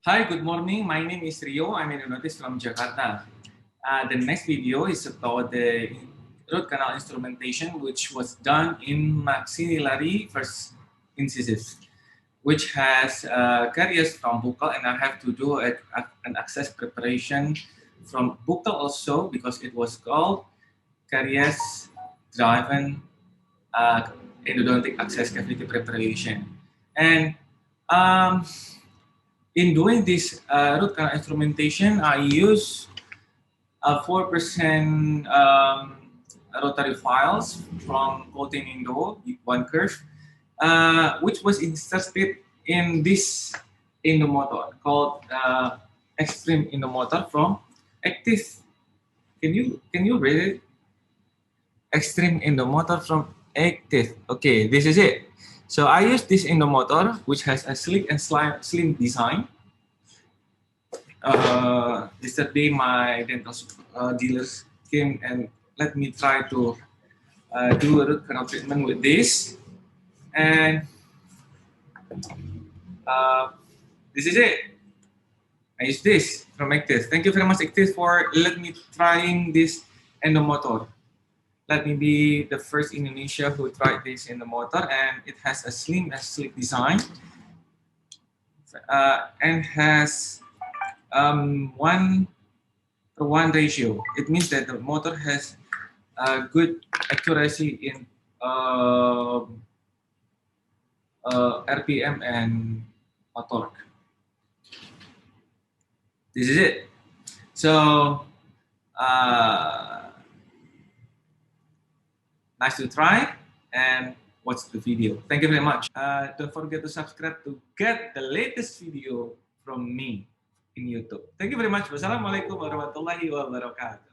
Hi, good morning. My name is Rio. I'm an endodontist from Jakarta. The next video is about the root canal instrumentation, which was done in maxillary first incisions, which has caries from buccal, and I have to do an access preparation from buccal also because it was called caries-driven endodontic access cavity preparation. And um, in doing this root canal instrumentation, I use 4% rotary files from Coltene Endo, one curve, which was inserted in this Endomotor called E-Xtreme Endomotor from Eighteeth. Can you read it? E-Xtreme Endomotor from Eighteeth. Okay, this is it. So I use this Endomotor, which has a sleek and slim design. Yesterday my dental dealers came and let me try to do a root canal treatment with this, and uh, this is it. I use this from Eighteeth. Thank you very much, Eighteeth, for letting me trying this Endomotor. Let me be the first in Indonesia who tried this Endomotor, and it has a slim and sleek design, and has 1:1 ratio. It means that the motor has good accuracy in RPM and torque. This is it. So nice to try and watch the video. Thank you very much. Don't forget to subscribe to get the latest video from me in YouTube. Thank you very much. Wassalamualaikum warahmatullahi wabarakatuh.